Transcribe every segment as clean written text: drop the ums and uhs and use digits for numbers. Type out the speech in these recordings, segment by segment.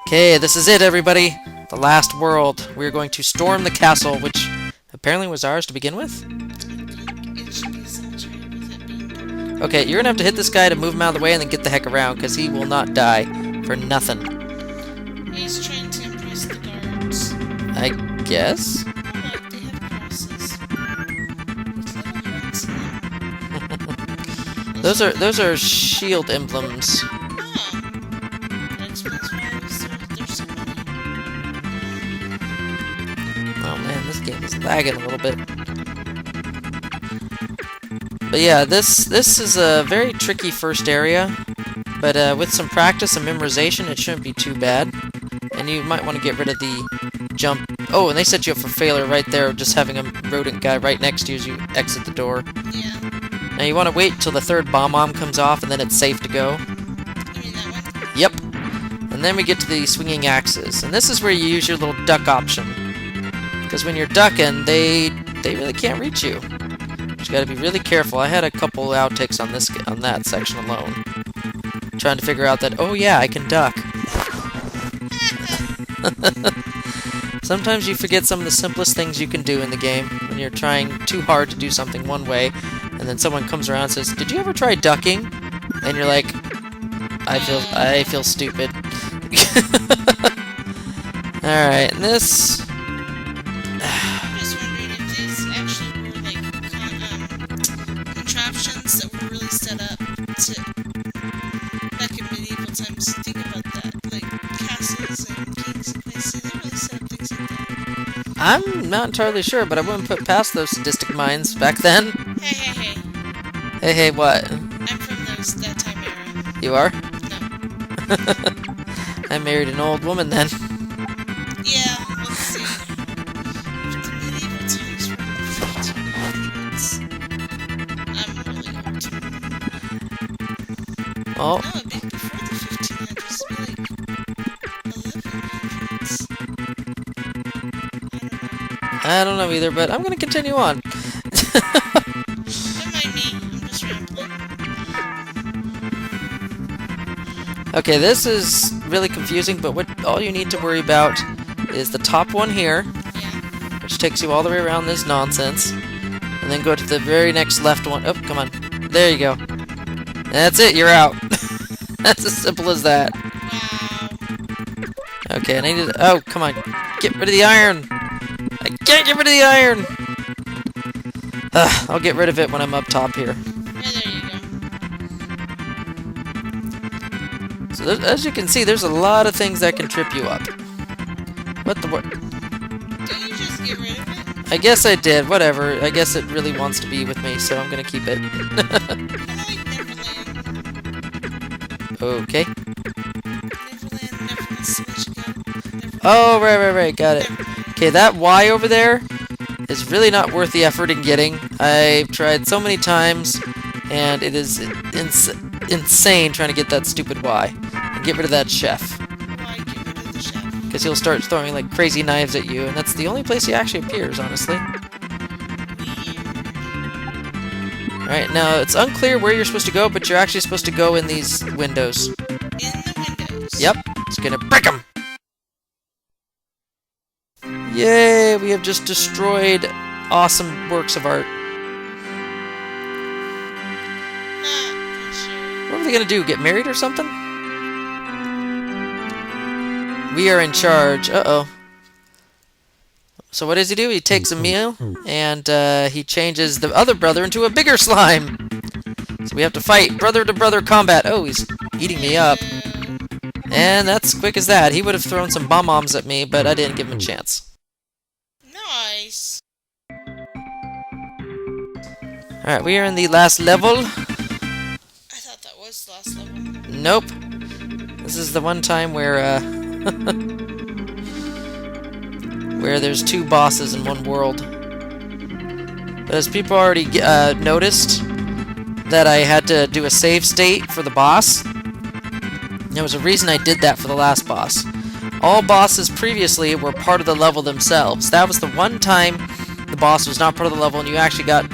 Okay, this is it, everybody. The last world. We're going to storm the castle, which apparently was ours to begin with. It should be saturated with it being dark. Okay, you're gonna have to hit this guy to move him out of the way and then get the heck around, because he will not die for nothing. He's trying to impress the guards. I guess? Oh, look, they have crosses. With little hearts in them. Those are shield emblems. Oh. That explains why there's so many. Oh man, this game is lagging a little bit. But yeah, this is a very tricky first area, but with some practice and memorization, it shouldn't be too bad. And you might want to get rid of the jump. Oh, and they set you up for failure right there, just having a rodent guy right next to you as you exit the door. Yeah. Now you want to wait till the third bomb comes off, and then it's safe to go. You mean that one? Yep. And then we get to the swinging axes, and this is where you use your little duck option. Because when you're ducking, they really can't reach you. You got to be really careful. I had a couple outtakes on that section alone, trying to figure out that, oh yeah, I can duck. Sometimes you forget some of the simplest things you can do in the game when you're trying too hard to do something one way, and then someone comes around and says, "Did you ever try ducking?" And you're like, "I feel stupid." All right, and this. I'm just wondering if these actually were like contraptions that were really set up to back in medieval times. Think about that, like castles and kings and queens. They really set up things like that. I'm not entirely sure, but I wouldn't put past those sadistic minds back then. Hey. Hey, what? I'm from that time era. You are? No. I married an old woman then. Yeah, let's see. If the medieval times were in the 1500s, I'm really old. Oh, No, it'd be before the 1500s. It'd be like 1100s. I don't know either, but I'm gonna continue on. Don't mind me. I'm just rambling. Okay, this is really confusing, but all you need to worry about is the top one here, Yeah. which takes you all the way around this nonsense, and then go to the very next left one. Oh, come on. There you go. That's it, you're out. That's as simple as that. Wow. Okay, I need to... Oh, come on. Get rid of the iron. I can't get rid of the iron. I'll get rid of it when I'm up top here. Yeah, there you go. So as you can see, there's a lot of things that can trip you up. What the... Don't you just get rid of it? I guess I did. Whatever. I guess it really wants to be with me, so I'm gonna keep it. Kind of like Neverland. Okay. Neverland never wants to let you go. Never, Oh, right. Got it. never. Okay, that Y over there is really not worth the effort in getting. I've tried so many times, and it is insane trying to get that stupid Y. And get rid of that chef, Why get rid of the chef? because he'll start throwing like crazy knives at you, and that's the only place he actually appears, honestly. Alright, now it's unclear where you're supposed to go, but you're actually supposed to go in these windows. In the windows. Yep, it's gonna break them! Yay, we have just destroyed awesome works of art. Not sure. What are they gonna do, get married or something? We are in charge. Uh-oh. So what does he do? He takes a meal, and he changes the other brother into a bigger slime. So we have to fight brother-to-brother combat. Oh, he's eating me up. And that's quick as that. He would have thrown some bomb-bombs at me, but I didn't give him a chance. Nice. Alright, we are in the last level. I thought that was the last level. Nope. This is the one time where, where there's two bosses in one world. But as people already noticed, that I had to do a save state for the boss. There was a reason I did that for the last boss. All bosses previously were part of the level themselves. That was the one time the boss was not part of the level and you actually got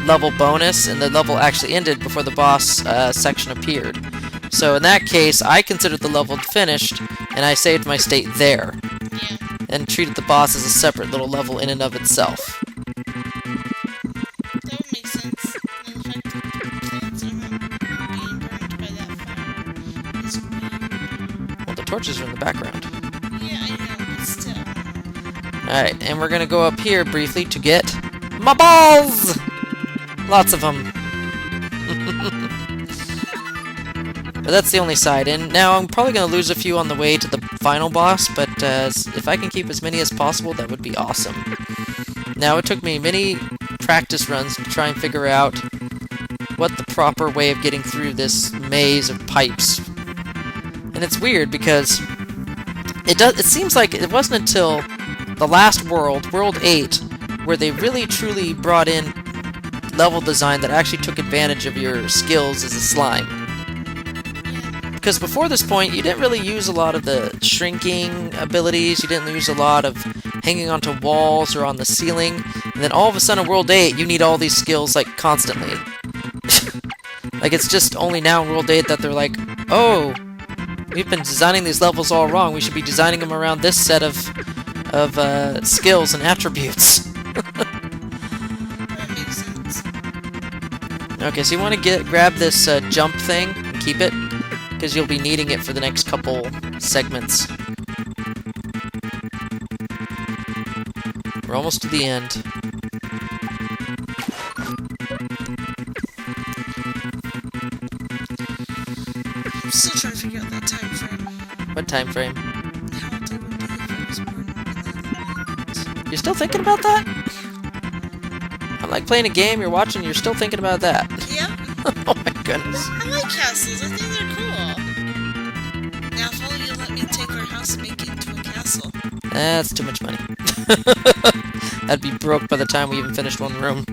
level bonus, and the level actually ended before the boss section appeared. So in that case, I considered the level finished, and I saved my state there, Yeah. and treated the boss as a separate little level in and of itself. That would make sense. And the fact that the plants are not being burned by that fire is weird. Well, the torches are in the background. Yeah, I know, but still. Alright, and we're gonna go up here briefly to get my balls! Lots of them. But that's the only side, and now I'm probably gonna lose a few on the way to the final boss, but if I can keep as many as possible, that would be awesome. Now, it took me many practice runs to try and figure out what the proper way of getting through this maze of pipes. And it's weird because it seems like it wasn't until the last world, World 8, where they really truly brought in level design that actually took advantage of your skills as a slime. Because before this point, you didn't really use a lot of the shrinking abilities, you didn't use a lot of hanging onto walls or on the ceiling, and then all of a sudden in World 8, you need all these skills, like, constantly. Like, it's just only now in World 8 that they're like, oh, we've been designing these levels all wrong, we should be designing them around this set of skills and attributes. That makes sense. Okay, so you want to grab this jump thing and keep it, because you'll be needing it for the next couple segments. We're almost to the end. I'm still trying to figure out that time frame. What time frame? How old I would be if I was born in the 90s. You're still thinking about that? I'm like playing a game, you're watching, you're still thinking about that. Yep. Oh my goodness. I like castles. I think they're cool. Now, if only you'll let me take our house and make it into a castle. That's too much money. That'd be broke by the time we even finished one room.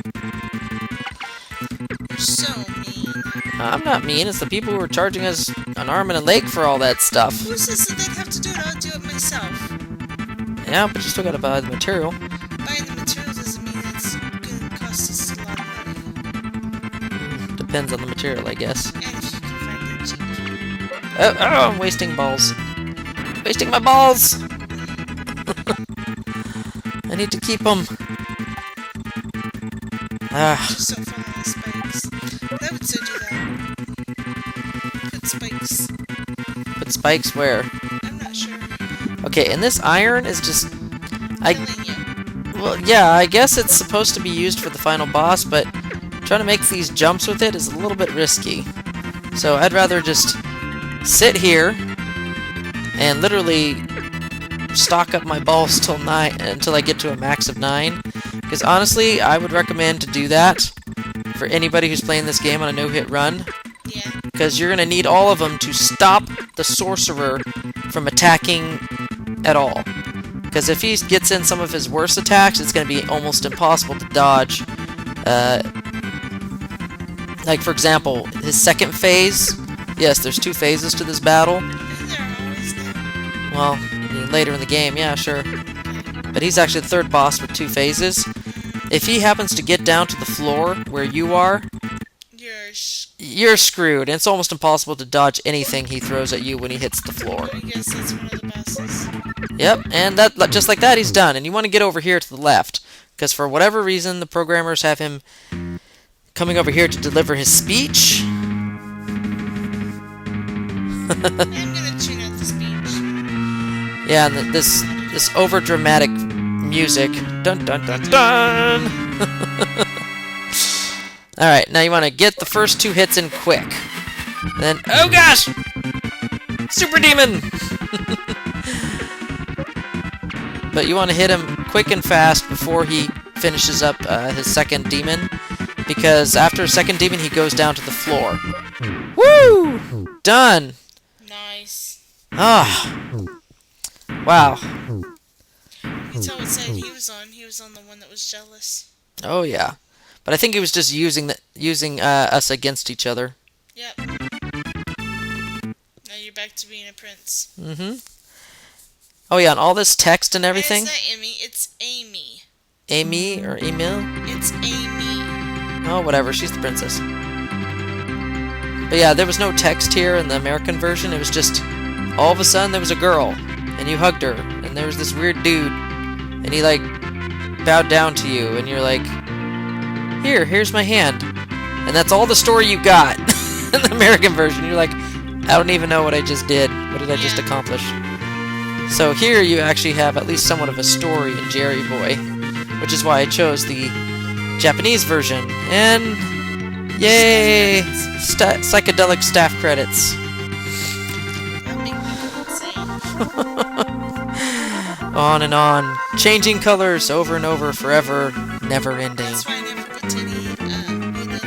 You're so mean. I'm not mean, it's the people who are charging us an arm and a leg for all that stuff. Who says that they'd have to do it? I'll do it myself. Yeah, but you still gotta buy the material. Buying the material doesn't mean it's gonna cost us a lot of money. Depends on the material, I guess. And if you can find it cheap. Oh, I'm wasting balls. Wasting my balls! I need to keep them. Just don't fall on the spikes. That would so do that. Put spikes. Put spikes where? I'm not sure. Okay, and this iron is just... Killing you. Well, yeah, I guess it's supposed to be used for the final boss, but trying to make these jumps with it is a little bit risky. So I'd rather just sit here and literally stock up my balls till 9 until I get to a max of 9. Because honestly, I would recommend to do that for anybody who's playing this game on a no-hit run. Yeah. Because you're going to need all of them to stop the sorcerer from attacking at all. Because if he gets in some of his worst attacks, it's going to be almost impossible to dodge. Like, for example, his second phase. Yes, there's 2 phases to this battle. Isn't there always now? Well, I mean, later in the game, yeah, sure. But he's actually the 3rd boss with 2 phases. If he happens to get down to the floor where you are, you're screwed. And it's almost impossible to dodge anything he throws at you when he hits the floor. I guess that's one of the bosses. Yep, and that just like that, he's done. And you want to get over here to the left. Because for whatever reason, the programmers have him coming over here to deliver his speech. I'm gonna tune out the speech. Yeah, and this over-dramatic music. Dun dun dun dun! Alright, now you want to get the first 2 hits in quick. And then, oh gosh! Super Demon! But you want to hit him quick and fast before he finishes up his second demon. Because after a second demon, he goes down to the floor. Woo! Done! Nice. Ah. Wow. You can tell what side he was on. He was on the one that was jealous. Oh yeah. But I think he was just using us against each other. Yep. Now you're back to being a prince. Mm-hmm. Oh yeah, and all this text and everything. It's not Emmy, it's Amy. Amy or Emil? It's Amy. Oh, whatever. She's the princess. But yeah, there was no text here in the American version. It was just all of a sudden there was a girl. and you hugged her, and there was this weird dude, and he like bowed down to you, and you're like, here's my hand, and that's all the story you got. In the American version, you're like, I don't even know what I just did. What did I just accomplish? So here you actually have at least somewhat of a story in Jerry Boy, which is why I chose the Japanese version. And yay! Psychedelic staff credits. On and on. Changing colors over and over, forever, never ending. That's why I never went to any,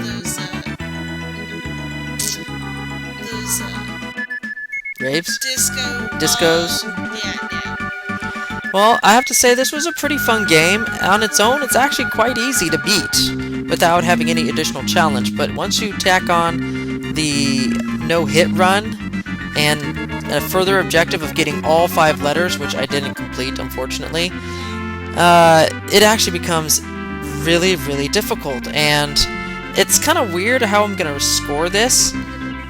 those Raves? discos. Discos? Yeah. Well, I have to say this was a pretty fun game. On its own, it's actually quite easy to beat without having any additional challenge. But once you tack on the no-hit run and a further objective of getting all 5 letters, which I didn't complete, unfortunately, it actually becomes really, really difficult. And it's kind of weird how I'm going to score this,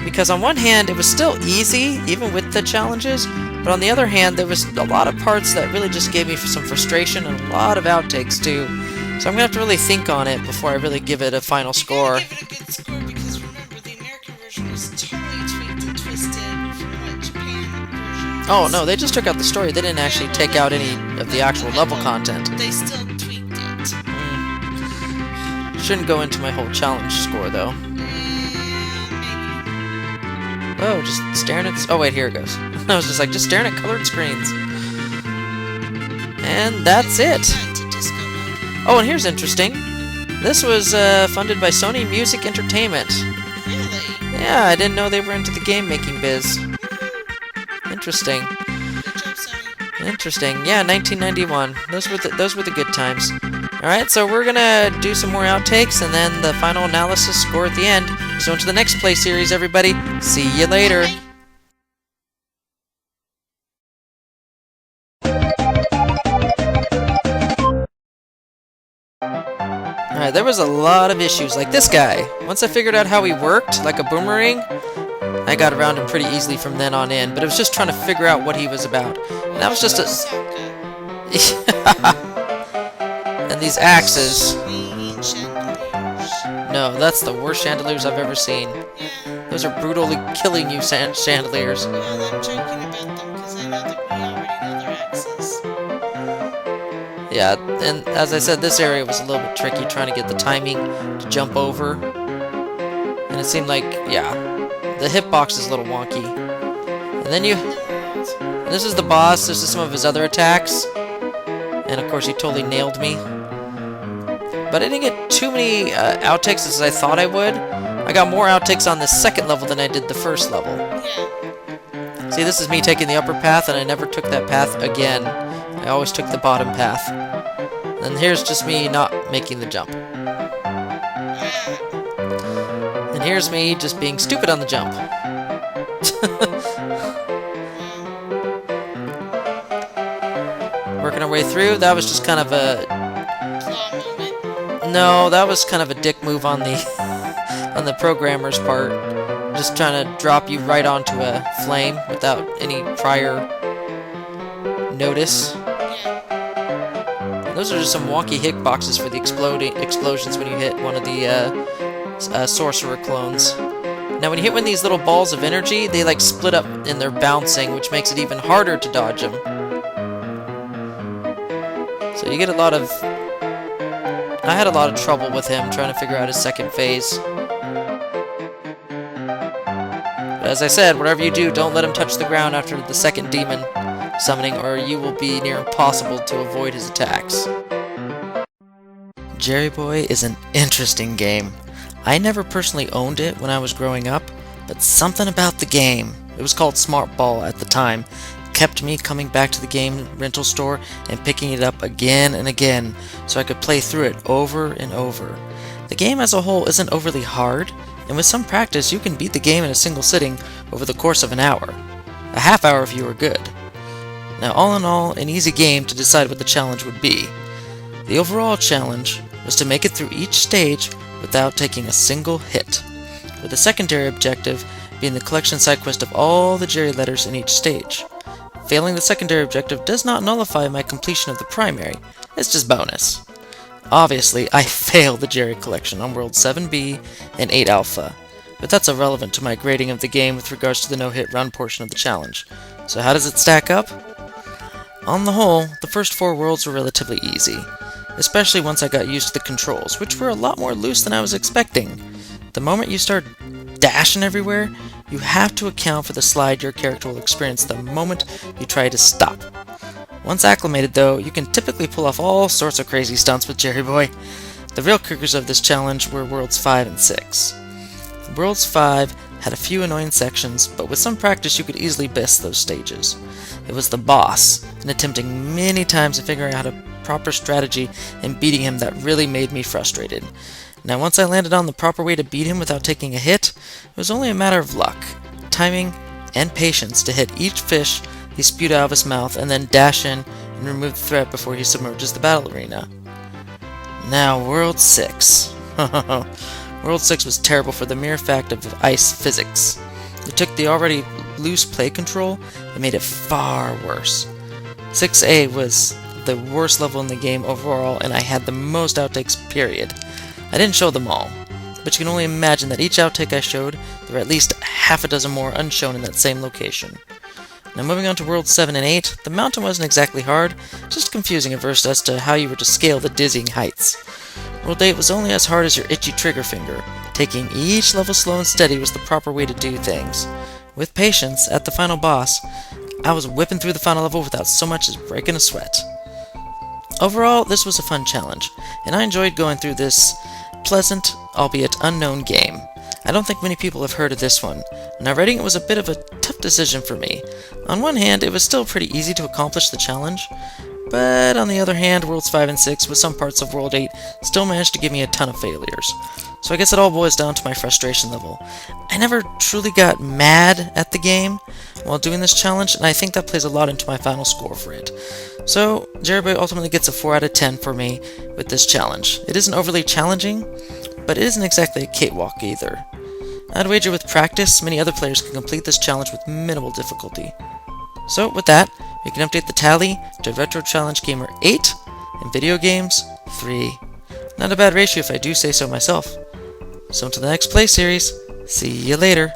because on one hand, it was still easy, even with the challenges, but on the other hand, there was a lot of parts that really just gave me some frustration and a lot of outtakes, too. So I'm going to have to really think on it before I really give it a final score. Give it a good score, because remember, the American version was totally tweaked and twisted from what Japan version was. Oh, no, they just took out the story. They didn't actually take out any of the actual level content. They still tweaked it. Shouldn't go into my whole challenge score, though. Oh, just staring at this. Oh, wait, here it goes. I was just like, just staring at colored screens. And that's it. Oh, and here's interesting. This was funded by Sony Music Entertainment. Really? Yeah, I didn't know they were into the game-making biz. Interesting. Good job, Sony. Interesting. Yeah, 1991. Those were the good times. Alright, so we're gonna do some more outtakes, and then the final analysis score at the end. So into the next play series, everybody. See you later. Bye. Alright, there was a lot of issues, like this guy. Once I figured out how he worked, like a boomerang, I got around him pretty easily from then on in, but it was just trying to figure out what he was about. And that was just a... And these axes... No, that's the worst chandeliers I've ever seen. Those are brutally killing you chandeliers. Well, I'm joking about them because I know that we already know their axes. Yeah, and as I said, this area was a little bit tricky trying to get the timing to jump over. And it seemed like, yeah, the hitbox is a little wonky. And then and this is the boss, this is some of his other attacks. And of course he totally nailed me. But I didn't get too many outtakes as I thought I would. I got more outtakes on the second level than I did the first level. Yeah. See, this is me taking the upper path, and I never took that path again. I always took the bottom path. And here's just me not making the jump. And here's me just being stupid on the jump. Working our way through, that was just kind of a... No, that was kind of a dick move on the on the programmer's part. Just trying to drop you right onto a flame without any prior notice. And those are just some wonky hitboxes for the explosions when you hit one of the sorcerer clones. Now when you hit one of these little balls of energy, they like split up and they're bouncing, which makes it even harder to dodge them. So you get a lot of... I had a lot of trouble with him trying to figure out his second phase. But as I said, whatever you do, don't let him touch the ground after the second demon summoning, or you will be near impossible to avoid his attacks. Jerry Boy is an interesting game. I never personally owned it when I was growing up, but something about the game, it was called Smart Ball at the time, kept me coming back to the game rental store and picking it up again and again so I could play through it over and over. The game as a whole isn't overly hard, and with some practice you can beat the game in a single sitting over the course of an hour. A half hour if you were good. Now all in all, an easy game to decide what the challenge would be. The overall challenge was to make it through each stage without taking a single hit, with the secondary objective being the collection side quest of all the Jerry letters in each stage. failing the secondary objective does not nullify my completion of the primary. It's just bonus. Obviously, I failed the Jerry collection on World 7B and 8 Alpha, but that's irrelevant to my grading of the game with regards to the no-hit run portion of the challenge. So how does it stack up? On the whole, the first 4 worlds were relatively easy, especially once I got used to the controls, which were a lot more loose than I was expecting. The moment you start dashing everywhere, you have to account for the slide your character will experience the moment you try to stop. Once acclimated, though, you can typically pull off all sorts of crazy stunts with Jerry Boy. The real kickers of this challenge were Worlds 5 and 6. Worlds 5 had a few annoying sections, but with some practice you could easily best those stages. It was the boss, and attempting many times to figure out a proper strategy and beating him that really made me frustrated. Now once I landed on the proper way to beat him without taking a hit, it was only a matter of luck, timing, and patience to hit each fish he spewed out of his mouth and then dash in and remove the threat before he submerges the battle arena. Now World 6. World 6 was terrible for the mere fact of ice physics. It took the already loose play control and made it far worse. 6A was the worst level in the game overall, and I had the most outtakes, period. I didn't show them all, but you can only imagine that each outtake I showed, there were at least half a dozen more unshown in that same location. Now moving on to World 7 and 8, the mountain wasn't exactly hard, just confusing at first as to how you were to scale the dizzying heights. World 8 was only as hard as your itchy trigger finger. Taking each level slow and steady was the proper way to do things. With patience, at the final boss, I was whipping through the final level without so much as breaking a sweat. Overall, this was a fun challenge, and I enjoyed going through this pleasant, albeit unknown game. I don't think many people have heard of this one. Now writing it was a bit of a tough decision for me. On one hand, it was still pretty easy to accomplish the challenge, but on the other hand, Worlds 5 and 6, with some parts of World 8, still managed to give me a ton of failures. So I guess it all boils down to my frustration level. I never truly got mad at the game while doing this challenge, and I think that plays a lot into my final score for it. So, Jerry Boy ultimately gets a 4 out of 10 for me with this challenge. It isn't overly challenging, but it isn't exactly a cakewalk either. I'd wager with practice, many other players can complete this challenge with minimal difficulty. So, with that, we can update the tally to Retro Challenge Gamer 8 and Video Games 3. Not a bad ratio if I do say so myself. So until the next play series, see you later.